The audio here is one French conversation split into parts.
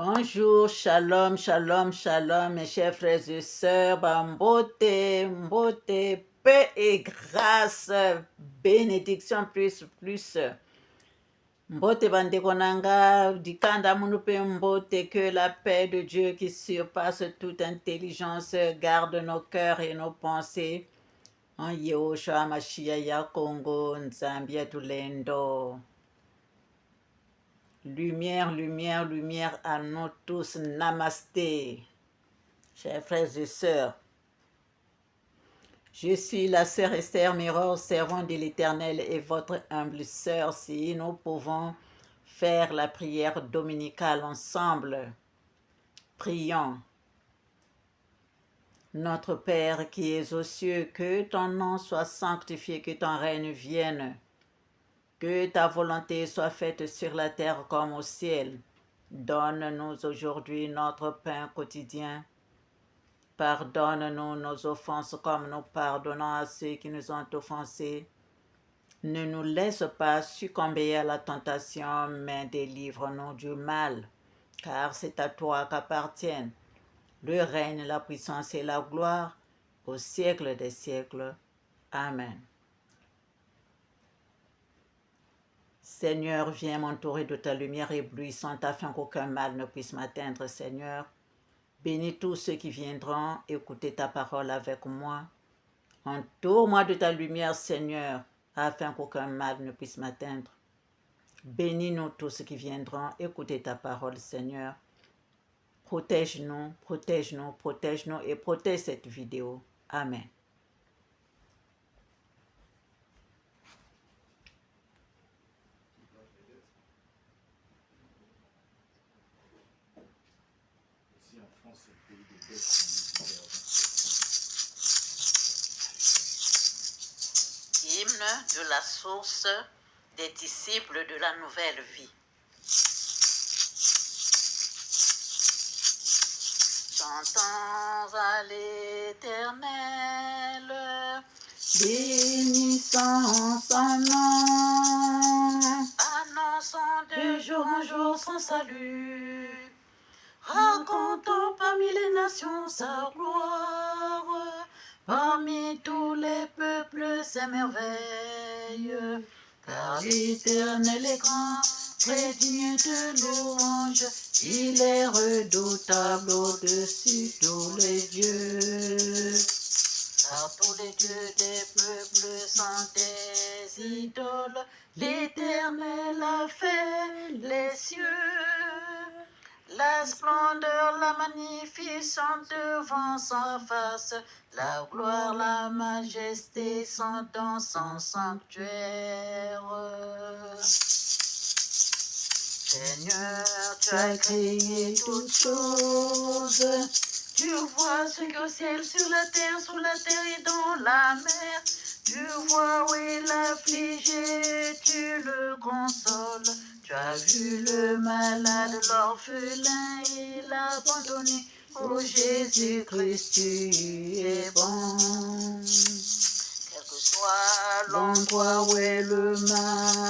Bonjour, shalom, shalom, shalom, mes chers frères et sœurs, beauté, beauté, paix et grâce, bénédiction plus. Mbote bandeko nanga, dikanda munupe mbote, que la paix de Dieu qui surpasse toute intelligence garde nos cœurs et nos pensées. En Yehoshua Mashiach ya Congo, Nzambia Tulendo. Lumière, lumière, lumière à nous tous. Namasté. Chers frères et sœurs, je suis la sœur Esther Miror, servante de l'Éternel et votre humble sœur. Si nous pouvons faire la prière dominicale ensemble, prions. Notre Père qui es aux cieux, que ton nom soit sanctifié, que ton règne vienne, que ta volonté soit faite sur la terre comme au ciel. Donne-nous aujourd'hui notre pain quotidien. Pardonne-nous nos offenses comme nous pardonnons à ceux qui nous ont offensés. Ne nous laisse pas succomber à la tentation, mais délivre-nous du mal, car c'est à toi qu'appartiennent le règne, la puissance et la gloire au siècle des siècles. Amen. Seigneur, viens m'entourer de ta lumière éblouissante afin qu'aucun mal ne puisse m'atteindre, Seigneur. Bénis tous ceux qui viendront écouter ta parole avec moi. Entoure-moi de ta lumière, Seigneur, afin qu'aucun mal ne puisse m'atteindre. Bénis-nous tous qui viendront écouter ta parole, Seigneur. Protège-nous, protège-nous, protège-nous et protège cette vidéo. Amen. Hymne de la source des disciples de la nouvelle vie. Chantons à l'Éternel, bénissons son nom, annonçons de jour en jour son salut, racontons parmi les nations sa gloire, parmi tous les peuples ses merveilles, car l'Éternel est grand, très digne de louange, il est redoutable au-dessus tous les dieux. Car tous les dieux des peuples sont des idoles, l'Éternel a fait les cieux. La splendeur, la magnificence devant sa face, la gloire, la majesté sont dans son sanctuaire. Seigneur, tu as créé toutes choses. Tu vois ce qu'au ciel, sur la terre et dans la mer. Tu vois où est l'affligé, tu le consoles. Tu as vu le malade, l'orphelin et l'abandonné. Oh Jésus-Christ, tu es bon. Quel que soit l'endroit où est le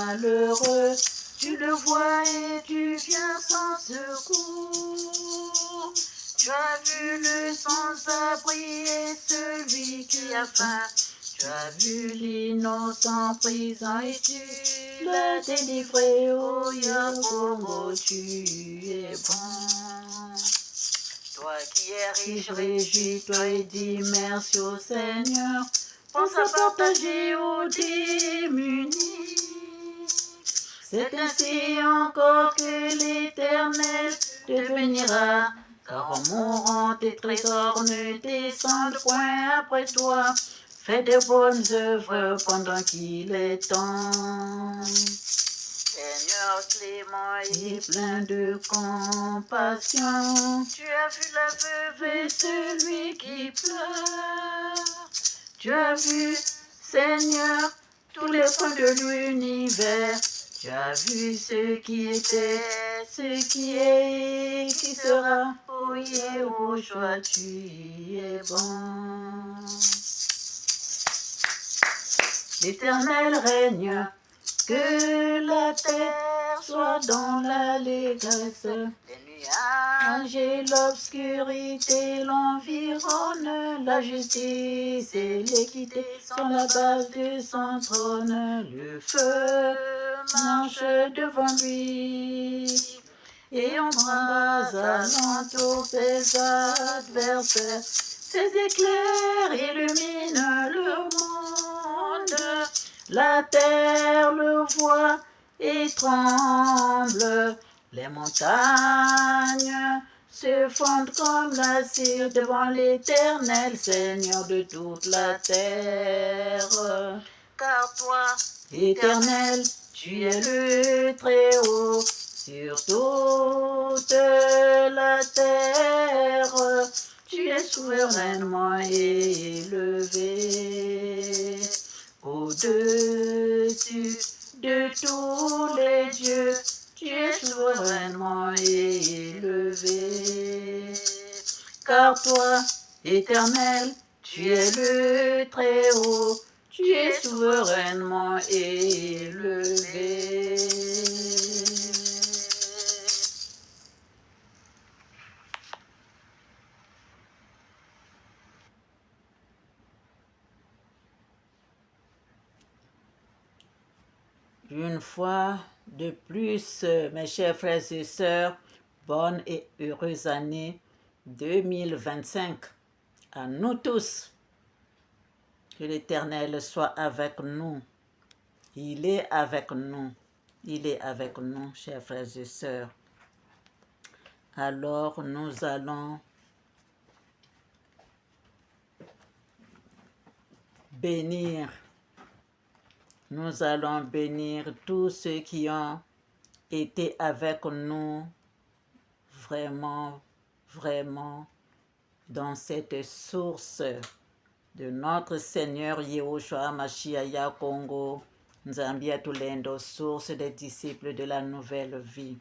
malheureux, tu le vois et tu viens sans secours. Tu as vu le sans-abri et celui qui a faim. Tu as vu l'innocent en prison et tu l'as délivré. Oh Yakobo, tu es bon. Toi qui es riche, réjouis-toi et dis merci au Seigneur. Pense à partager aux démunis. C'est ainsi encore que l'Éternel te bénira, car en mourant tes trésors ne descendent point après toi. Fais de bonnes œuvres pendant qu'il est temps. Seigneur clément et plein de compassion, tu as vu la veuve et celui qui pleure. Tu as vu, Seigneur, tous les coins de l'univers. Tu as vu ce qui était, ce qui est, qui sera. Oh Yehoshua, tu es bon. L'Éternel règne, que la terre soit dans l'allégresse. Les nuages et l'obscurité l'environnent, la justice et l'équité sont la base de son trône. Le feu marche devant lui et embrase alentour ses adversaires. Ses éclairs illuminent le monde. La terre le voit et tremble. Les montagnes se fondent comme la cire devant l'Éternel, Seigneur de toute la terre. Car toi, Éternel, tu es le Très-Haut sur toute la terre. Tu es souverainement élevé au-dessus de tous les dieux. Tu es souverainement élevé. Car toi, Éternel, tu es le Très-Haut. Tu es souverainement élevé. Une fois de plus, mes chers frères et sœurs, bonne et heureuse année 2025 à nous tous. Que l'Éternel soit avec nous. Il est avec nous. Il est avec nous, chers frères et sœurs. Alors nous allons bénir. Nous allons bénir tous ceux qui ont été avec nous vraiment, vraiment dans cette source de notre Seigneur Yehoshua Mashiach Congo, Nzambia Tulendo, source des disciples de la nouvelle vie.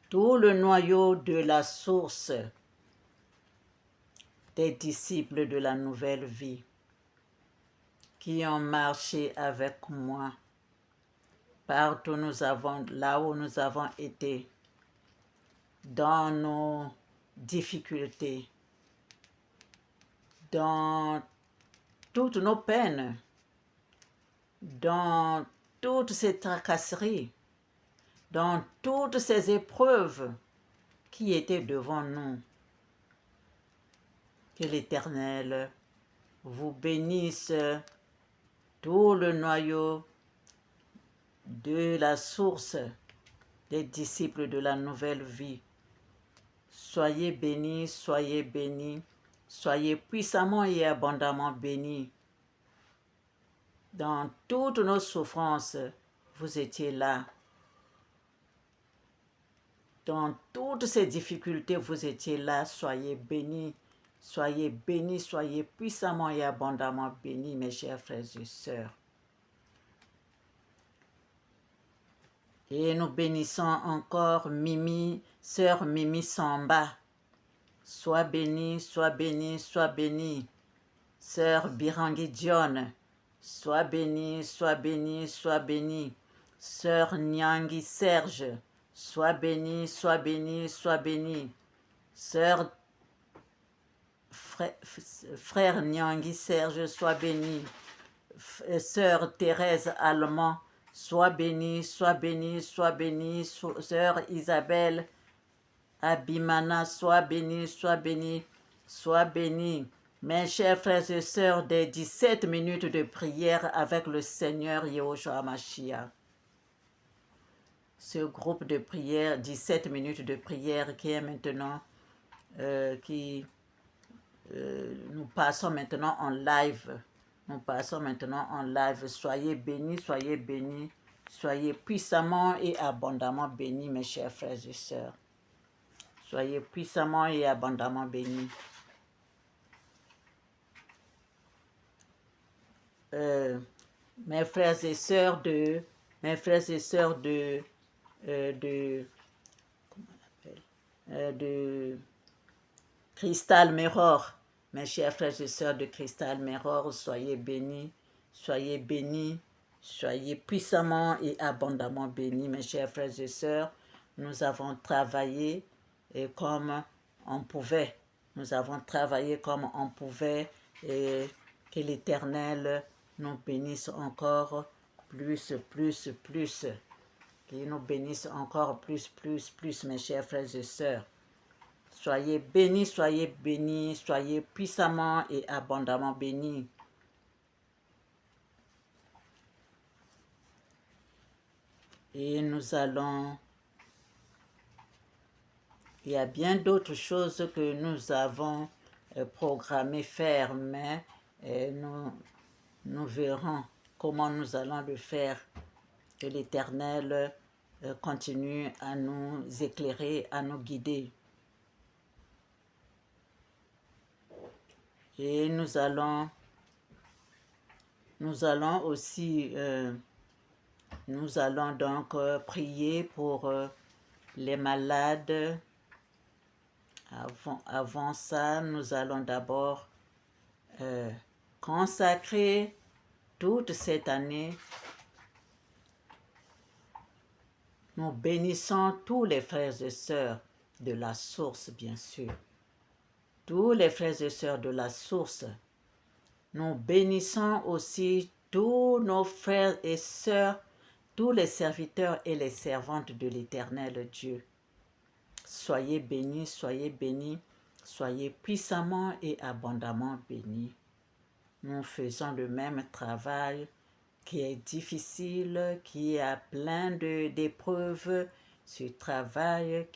Tout le noyau de la source des disciples de la nouvelle vie qui ont marché avec moi partout là où nous avons été, dans nos difficultés, dans toutes nos peines, dans toutes ces tracasseries, dans toutes ces épreuves qui étaient devant nous. Que l'Éternel vous bénisse, tout le noyau de la source des disciples de la nouvelle vie. Soyez bénis, soyez puissamment et abondamment bénis. Dans toutes nos souffrances, vous étiez là. Dans toutes ces difficultés, vous étiez là. Soyez bénis, soyez puissamment et abondamment bénis, mes chers frères et sœurs. Et nous bénissons encore Mimi, sœur Mimi Samba. Sois bénie, sois bénie, sois bénie. Sœur Birangi Dion, sois bénie, sois bénie, sois bénie. Sœur Nyangi Serge, sois bénie, sois bénie, sois bénie. Sœur frère Nyangi Serge, sois bénie. Sœur Thérèse Allemand, sois bénie, sois bénie, sois bénie. Sœur Isabelle Abimana, sois bénie, sois bénie, sois bénie. Mes chers frères et sœurs, des 17 minutes de prière avec le Seigneur Yehoshua Mashiach. Ce groupe de prière, 17 minutes de prière qui est maintenant, nous passons maintenant en live. Nous passons maintenant en live. Soyez bénis, soyez puissamment et abondamment bénis, mes chers frères et sœurs. Soyez puissamment et abondamment bénis. Mes frères et sœurs de Cristal Mirror, mes chers frères et sœurs de Cristal Mirror, soyez bénis, soyez bénis, Soyez puissamment et abondamment bénis, mes chers frères et sœurs. Nous avons travaillé et comme on pouvait. Nous avons travaillé comme on pouvait et que l'Éternel nous bénisse encore plus. Qu'il nous bénisse encore plus, mes chers frères et sœurs. Soyez bénis, soyez puissamment et abondamment bénis. Et nous allons... Il y a bien d'autres choses que nous avons programmé faire, mais nous verrons comment nous allons le faire. Que l'Éternel continue à nous éclairer, à nous guider. Et nous allons aussi, nous allons donc prier pour les malades. Avant ça, nous allons d'abord consacrer toute cette année. Nous bénissons tous les frères et sœurs de la source, bien sûr. Tous les frères et sœurs de la source. Nous bénissons aussi tous nos frères et sœurs, tous les serviteurs et les servantes de l'Éternel Dieu. Soyez bénis, soyez puissamment et abondamment bénis. Nous faisons le même travail qui est difficile, qui a plein d'épreuves, ce travail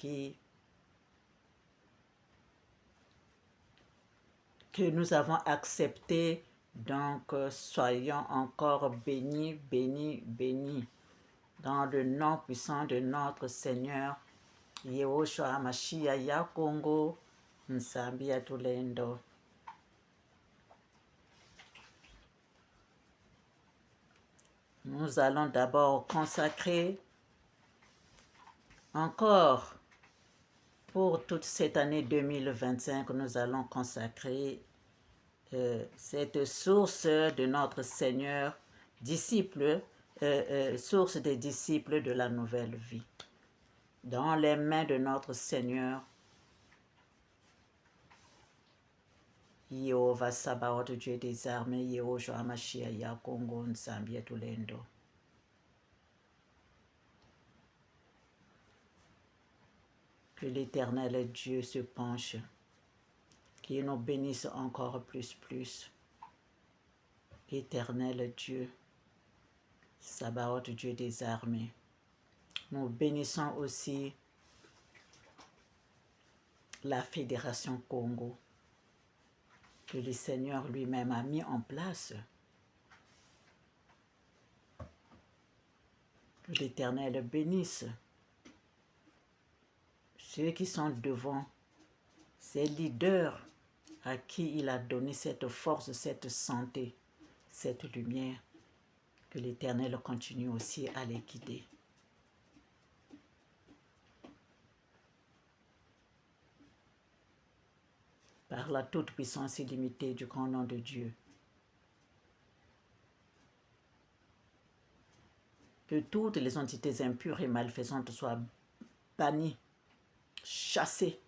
que nous avons accepté. Donc, soyons encore bénis. Dans le nom puissant de notre Seigneur, Yehoshua Mashiach Yakongo, Nsambi Atulendo. Nous allons d'abord consacrer encore pour toute cette année 2025, nous allons consacrer cette source de notre Seigneur, source des disciples de la nouvelle vie. Dans les mains de notre Seigneur, Yehovah Sabaoth, Dieu des armées, Yehoshua Mashiach Yakongo Nsambi Atulendo. Que l'Éternel Dieu se penche, qu'il nous bénisse encore plus. Éternel Dieu, Sabaoth, Dieu des armées. Nous bénissons aussi la Fédération Congo, que le Seigneur lui-même a mis en place. Que l'Éternel bénisse ceux qui sont devant, ces leaders à qui il a donné cette force, cette santé, cette lumière. Que l'Éternel continue aussi à les guider. Par la toute-puissance illimitée du grand nom de Dieu. Que toutes les entités impures et malfaisantes soient bannies, chassées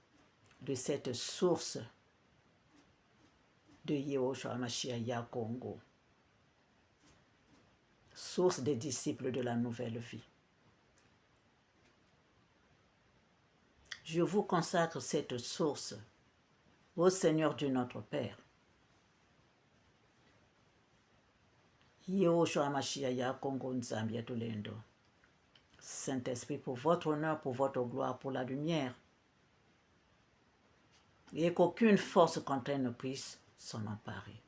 de cette source de Yehoshua Mashiach Yakongo, source des disciples de la nouvelle vie. Je vous consacre cette source au Seigneur Dieu notre Père. Yehoshua Mashiach Yakongo Nsambi Atulendo. Saint-Esprit, pour votre honneur, pour votre gloire, pour la lumière. Et qu'aucune force contraire ne puisse s'en emparer.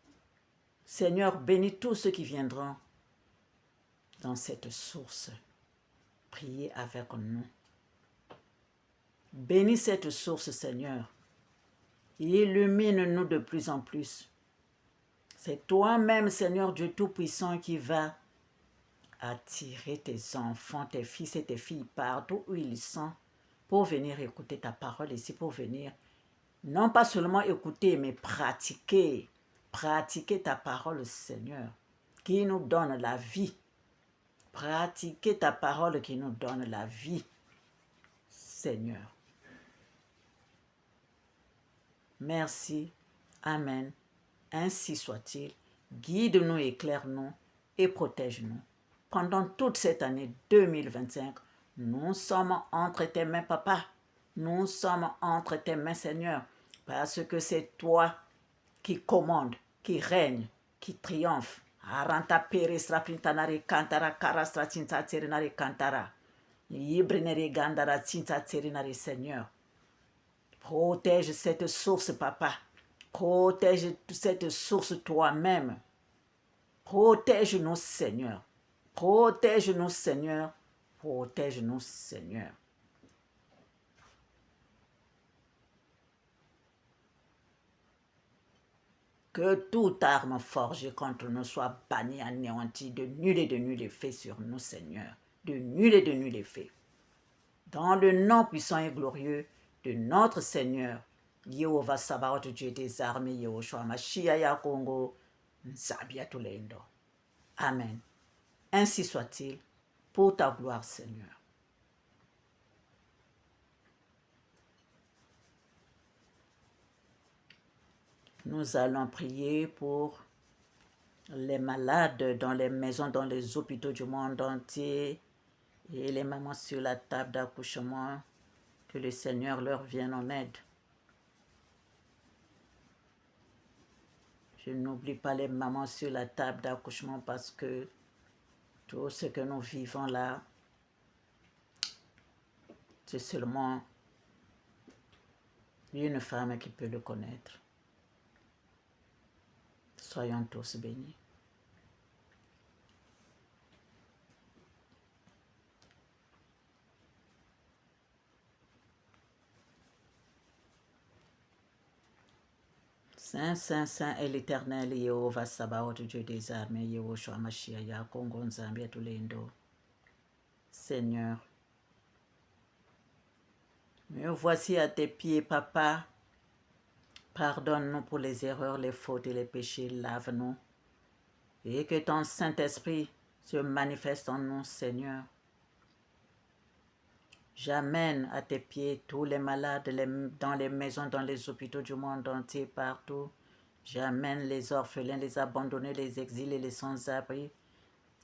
Seigneur, bénis tous ceux qui viendront dans cette source. Priez avec nous. Bénis cette source, Seigneur. Illumine-nous de plus en plus. C'est toi-même, Seigneur Dieu Tout-Puissant, qui va attirer tes enfants, tes fils et tes filles partout où ils sont pour venir écouter ta parole ici, pour venir non pas seulement écouter, mais pratiquer ta parole, Seigneur, qui nous donne la vie, pratiquer ta parole qui nous donne la vie, Seigneur. Merci. Amen. Ainsi soit-il. Guide-nous, éclaire-nous et protège-nous. Pendant toute cette année 2025, nous sommes entre tes mains, Papa. Nous sommes entre tes mains, Seigneur, parce que c'est toi qui commande, qui règne, qui triomphe. Aranta peresra pintanare kantara karastra tinta tserenare kantara. Ibrinere gandara tinta tserenare, Seigneur. Protège cette source, Papa. Protège cette source toi-même. Protège-nous, Seigneur. Protège-nous, Seigneur. Protège-nous, Seigneur. Que toute arme forgée contre nous soit bannie, anéantie, de nul effet sur nous, Seigneur. De nul effet. Dans le nom puissant et glorieux de notre Seigneur, Jéhovah Sabaoth, Dieu des armées, Yehoshua Mashiach ya Congo, Nzabia Tulendo. Amen. Ainsi soit-il, pour ta gloire, Seigneur. Nous allons prier pour les malades dans les maisons, dans les hôpitaux du monde entier et les mamans sur la table d'accouchement, que le Seigneur leur vienne en aide. Je n'oublie pas les mamans sur la table d'accouchement parce que tout ce que nous vivons là, c'est seulement une femme qui peut le connaître. Soyons tous bénis. Saint, Saint, Saint est l'Éternel, Jéhovah Sabaoth, Dieu des armées, Yehoshua Mashiach ya Congo, Nzambia Tulendo. Seigneur, me voici à tes pieds, Papa. Pardonne-nous pour les erreurs, les fautes et les péchés, lave-nous. Et que ton Saint-Esprit se manifeste en nous, Seigneur. J'amène à tes pieds tous les malades dans les maisons, dans les hôpitaux du monde entier, partout. J'amène les orphelins, les abandonnés, les exilés, les sans-abri,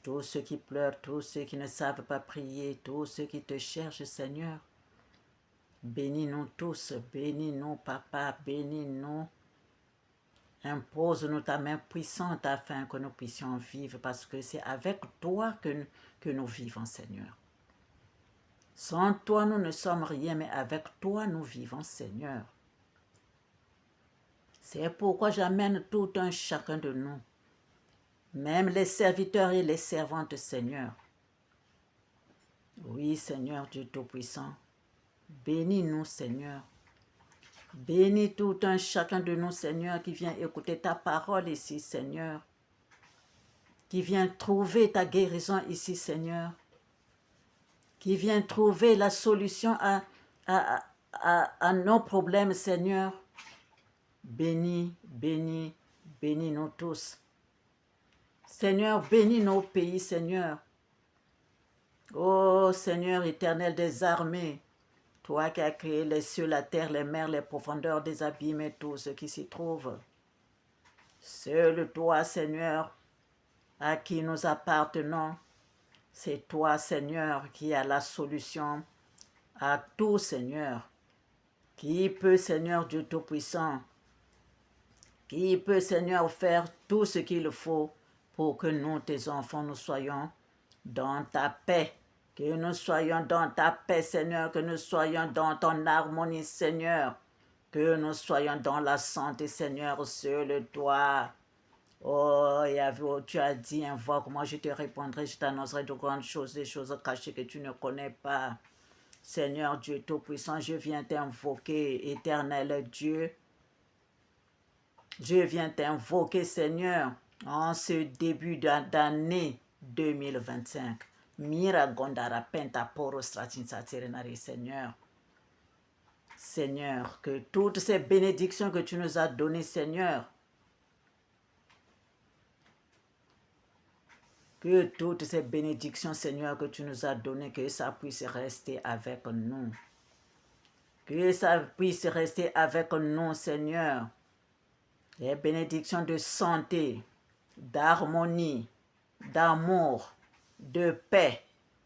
tous ceux qui pleurent, tous ceux qui ne savent pas prier, tous ceux qui te cherchent, Seigneur. Bénis-nous tous, bénis-nous, Papa, bénis-nous. Impose-nous ta main puissante afin que nous puissions vivre, parce que c'est avec toi que nous vivons, Seigneur. Sans toi, nous ne sommes rien, mais avec toi, nous vivons, Seigneur. C'est pourquoi j'amène tout un chacun de nous, même les serviteurs et les servantes, Seigneur. Oui, Seigneur Dieu Tout-Puissant, bénis-nous, Seigneur. Bénis tout un chacun de nous, Seigneur, qui vient écouter ta parole ici, Seigneur. Qui vient trouver ta guérison ici, Seigneur. Qui vient trouver la solution à nos problèmes, Seigneur. Bénis, bénis, bénis-nous tous. Seigneur, bénis nos pays, Seigneur. Ô Seigneur éternel des armées, toi qui as créé les cieux, la terre, les mers, les profondeurs des abîmes et tout ce qui s'y trouve. Seul toi, Seigneur, à qui nous appartenons, c'est toi, Seigneur, qui as la solution à tout, Seigneur. Qui peut, Seigneur Dieu Tout-Puissant, qui peut, Seigneur, faire tout ce qu'il faut pour que nous, tes enfants, nous soyons dans ta paix. Que nous soyons dans ta paix, Seigneur, que nous soyons dans ton harmonie, Seigneur. Que nous soyons dans la santé, Seigneur, seul toi. Oh, Yahvé, tu as dit, invoque-moi, je te répondrai, je t'annoncerai de grandes choses, des choses cachées que tu ne connais pas. Seigneur Dieu Tout-Puissant, je viens t'invoquer, éternel Dieu. Je viens t'invoquer, Seigneur, en ce début d'année 2025. Mira gondara penta poro stratin saterenari, Seigneur. Seigneur, que toutes ces bénédictions que tu nous as données, Seigneur, Que toutes ces bénédictions, Seigneur, que tu nous as données, que ça puisse rester avec nous. Que ça puisse rester avec nous, Seigneur. Les bénédictions de santé, d'harmonie, d'amour, de paix,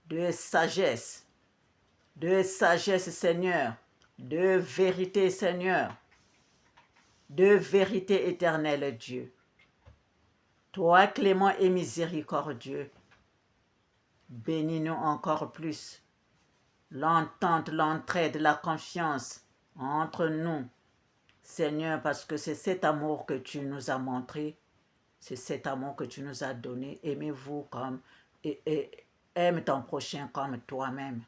de sagesse, Seigneur, de vérité, Seigneur, de vérité éternelle, Dieu. Toi, clément et miséricordieux, bénis-nous encore plus. L'entente, l'entraide, la confiance entre nous, Seigneur, parce que c'est cet amour que tu nous as montré, c'est cet amour que tu nous as donné. Aimez-vous comme, et aime ton prochain comme toi-même.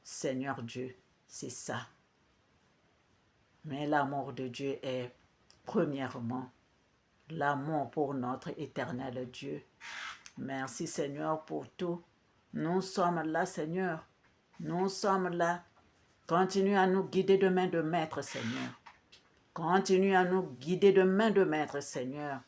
Seigneur Dieu, c'est ça. Mais l'amour de Dieu est, premièrement, l'amour pour notre éternel Dieu. Merci Seigneur pour tout. Nous sommes là, Seigneur. Nous sommes là. Continue à nous guider de main de maître, Seigneur. Continue à nous guider de main de maître, Seigneur.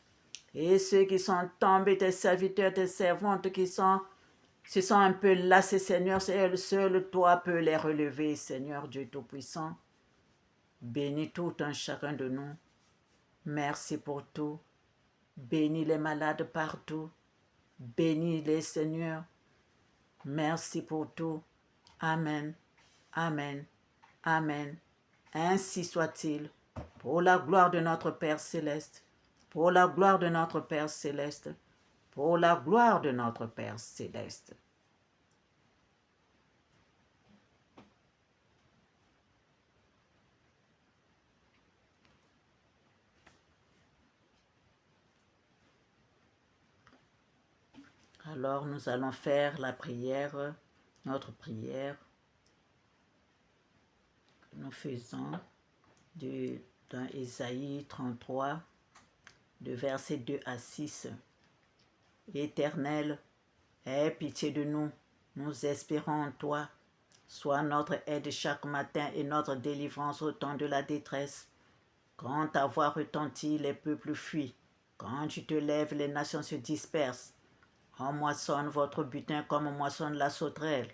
Et ceux qui sont tombés, tes serviteurs, tes servantes, qui se sont un peu lassés, Seigneur, seul toi peux les relever, Seigneur Dieu Tout-Puissant. Bénis tout un chacun de nous. Merci pour tout. Bénis les malades partout. Bénis-les, Seigneur. Merci pour tout. Amen. Amen. Amen. Ainsi soit-il. Pour la gloire de notre Père céleste. Pour la gloire de notre Père céleste. Pour la gloire de notre Père céleste. Alors nous allons faire la prière, notre prière que nous faisons dans Ésaïe 33, de versets 2 à 6. Éternel, aie pitié de nous, nous espérons en toi. Sois notre aide chaque matin et notre délivrance au temps de la détresse. Quand ta voix retentit, les peuples fuient. Quand tu te lèves, les nations se dispersent. On moissonne votre butin comme on moissonne la sauterelle.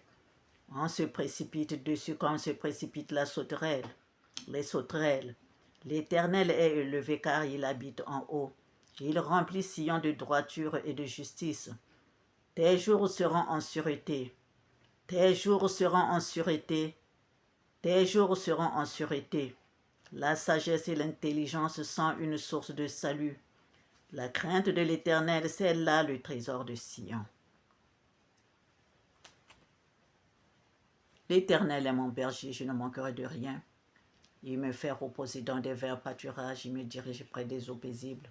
On se précipite dessus comme se précipite la sauterelle. Les sauterelles. L'Éternel est élevé car il habite en haut. Il remplit Sion de droiture et de justice. Tes jours seront en sûreté. Tes jours seront en sûreté. Tes jours seront en sûreté. La sagesse et l'intelligence sont une source de salut. La crainte de l'Éternel, c'est là le trésor de Sion. L'Éternel est mon berger, je ne manquerai de rien. Il me fait reposer dans des verts pâturages, il me dirige près des eaux paisibles.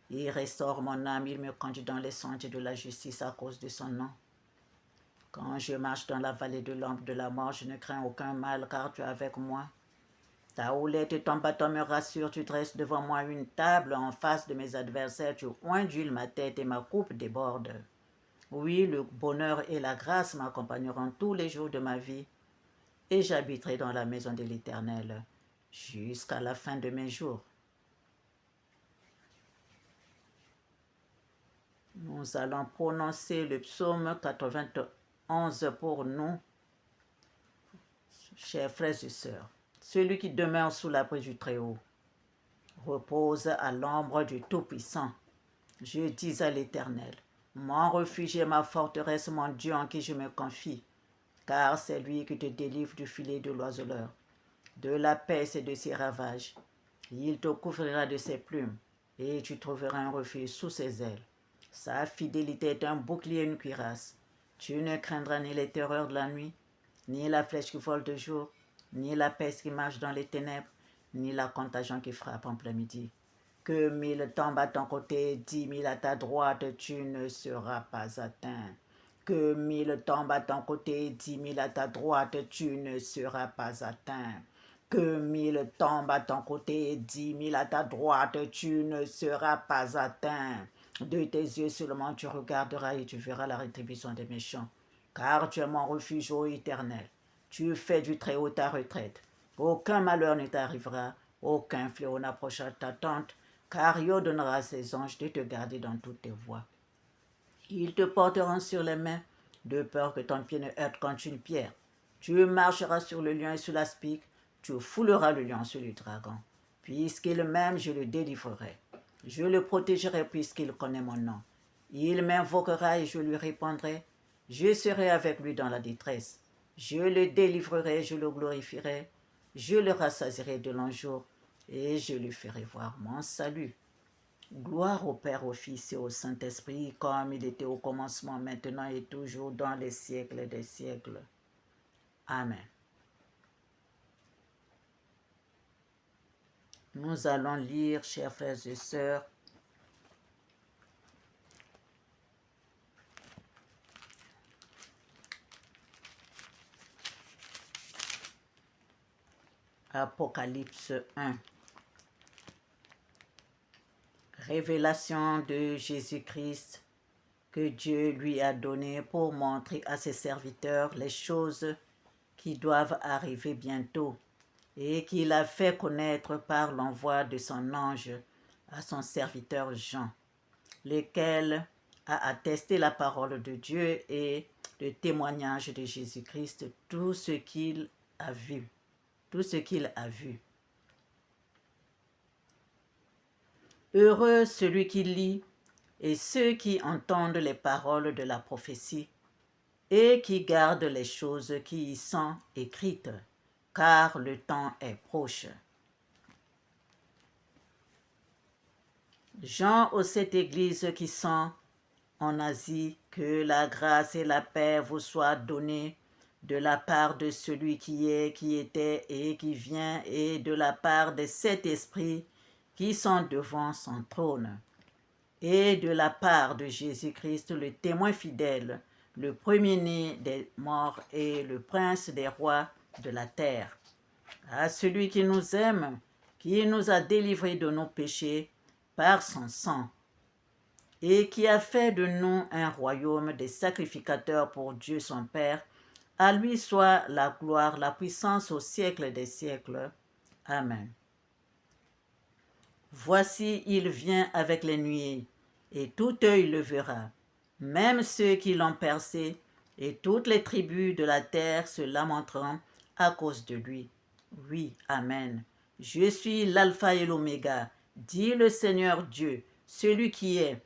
Il restaure mon âme, il me conduit dans les sentiers de la justice à cause de son nom. Quand je marche dans la vallée de l'ombre de la mort, je ne crains aucun mal, car tu es avec moi. Ta houlette et ton bâton me rassurent, tu dresses devant moi une table en face de mes adversaires, tu oins d'huile ma tête et ma coupe déborde. Oui, le bonheur et la grâce m'accompagneront tous les jours de ma vie, et j'habiterai dans la maison de l'Éternel jusqu'à la fin de mes jours. Nous allons prononcer le psaume 91 pour nous, chers frères et sœurs. Celui qui demeure sous l'abri du Très-Haut repose à l'ombre du Tout-Puissant. Je dis à l'Éternel, mon refuge et ma forteresse, mon Dieu en qui je me confie, car c'est lui qui te délivre du filet de l'oiseleur, de la peste et de ses ravages. Il te couvrira de ses plumes, et tu trouveras un refuge sous ses ailes. Sa fidélité est un bouclier et une cuirasse. Tu ne craindras ni les terreurs de la nuit, ni la flèche qui vole de jour, ni la peste qui marche dans les ténèbres, ni la contagion qui frappe en plein midi. Que 1000 tombent à ton côté, 10 000 à ta droite, tu ne seras pas atteint. Que 1000 tombent à ton côté, 10 000 à ta droite, tu ne seras pas atteint. Que 1000 tombent à ton côté, 10 000 à ta droite, tu ne seras pas atteint. De tes yeux seulement tu regarderas et tu verras la rétribution des méchants. Car tu es mon refuge, ô Éternel. Tu fais du Très-Haut ta retraite. Aucun malheur ne t'arrivera, aucun fléau n'approchera ta tente, car il ordonnera à ses anges de te garder dans toutes tes voies. Ils te porteront sur les mains, de peur que ton pied ne heurte contre une pierre. Tu marcheras sur le lion et sur l'aspic, tu fouleras le lion sur le dragon. Puisqu'il m'aime, je le délivrerai. Je le protégerai puisqu'il connaît mon nom. Il m'invoquera et je lui répondrai. Je serai avec lui dans la détresse. Je le délivrerai, je le glorifierai. Je le rassasierai de longs jours et je lui ferai voir mon salut. Gloire au Père, au Fils et au Saint-Esprit, comme il était au commencement, maintenant et toujours, dans les siècles des siècles. Amen. Nous allons lire, chers frères et sœurs, Apocalypse 1. Révélation de Jésus-Christ que Dieu lui a donné pour montrer à ses serviteurs les choses qui doivent arriver bientôt et qu'il a fait connaître par l'envoi de son ange à son serviteur Jean, lequel a attesté la parole de Dieu et le témoignage de Jésus-Christ, tout ce qu'il a vu. Heureux celui qui lit et ceux qui entendent les paroles de la prophétie et qui gardent les choses qui y sont écrites, car le temps est proche. Jean aux 7 églises qui sont en Asie, que la grâce et la paix vous soient données de la part de celui qui est, qui était et qui vient, et de la part des 7 esprits qui sont devant son trône, et de la part de Jésus-Christ, le témoin fidèle, le premier-né des morts et le prince des rois de la terre. À celui qui nous aime, qui nous a délivrés de nos péchés par son sang, et qui a fait de nous un royaume des sacrificateurs pour Dieu son Père, à lui soit la gloire, la puissance au siècle des siècles. Amen. Voici, il vient avec les nuées, et tout œil le verra, même ceux qui l'ont percé, et toutes les tribus de la terre se lamenteront à cause de lui. Oui, Amen. Je suis l'alpha et l'oméga, dit le Seigneur Dieu, celui qui est,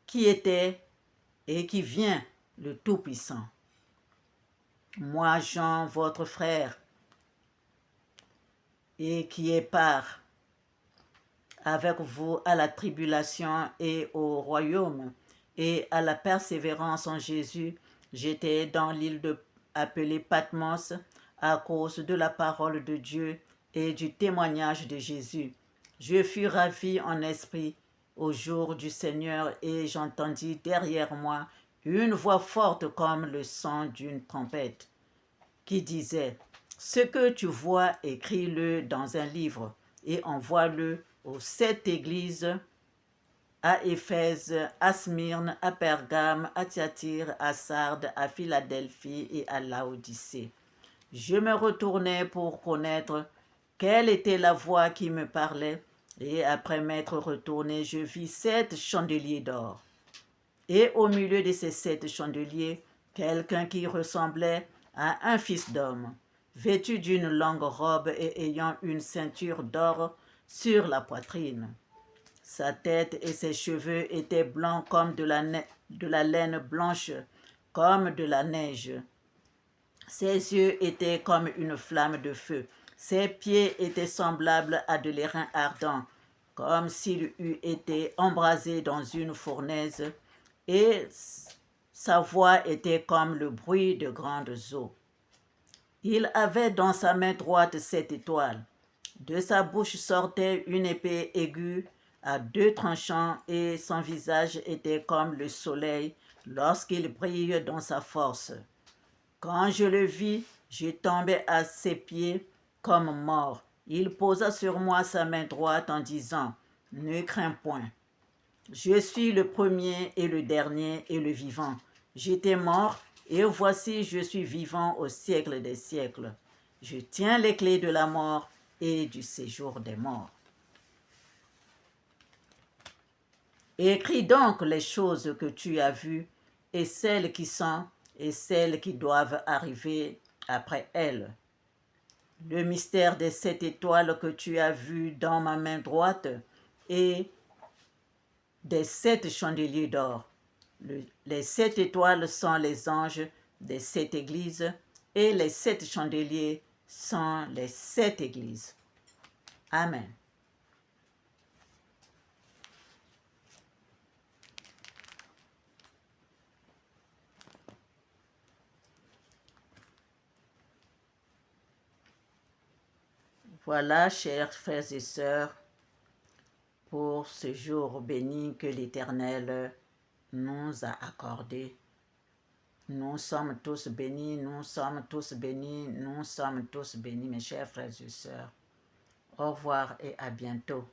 qui était et qui vient, le Tout-Puissant. Moi, Jean, votre frère, et qui est part avec vous à la tribulation et au royaume et à la persévérance en Jésus, j'étais dans l'île appelée Patmos à cause de la parole de Dieu et du témoignage de Jésus. Je fus ravi en esprit au jour du Seigneur et j'entendis derrière moi une voix forte comme le son d'une trompette qui disait « Ce que tu vois, écris-le dans un livre et envoie-le aux 7 églises, à Éphèse, à Smyrne, à Pergame, à Thyatire, à Sardes, à Philadelphie et à Laodicée. » Je me retournai pour connaître quelle était la voix qui me parlait, et après m'être retourné, je vis 7 chandeliers d'or. Et au milieu de ces 7 chandeliers, quelqu'un qui ressemblait à un fils d'homme, vêtu d'une longue robe et ayant une ceinture d'or sur la poitrine. Sa tête et ses cheveux étaient blancs comme de la laine blanche, comme de la neige. Ses yeux étaient comme une flamme de feu. Ses pieds étaient semblables à de l'airain ardent, comme s'il eût été embrasé dans une fournaise, et sa voix était comme le bruit de grandes eaux. Il avait dans sa main droite 7 étoiles. De sa bouche sortait une épée aiguë à 2 tranchants et son visage était comme le soleil lorsqu'il brille dans sa force. Quand je le vis, je tombai à ses pieds comme mort. Il posa sur moi sa main droite en disant « Ne crains point. Je suis le premier et le dernier et le vivant. J'étais mort et voici je suis vivant au siècle des siècles. Je tiens les clés de la mort et du séjour des morts. » Écris donc les choses que tu as vues et celles qui sont et celles qui doivent arriver après elles. Le mystère des 7 étoiles que tu as vues dans ma main droite et des 7 chandeliers d'or. Les 7 étoiles sont les anges des 7 églises et les 7 chandeliers sont les 7 églises. Amen. Voilà, chers frères et sœurs, pour ce jour béni que l'Éternel nous a accordé. Nous sommes tous bénis, nous sommes tous bénis, nous sommes tous bénis, mes chers frères et sœurs. Au revoir et à bientôt.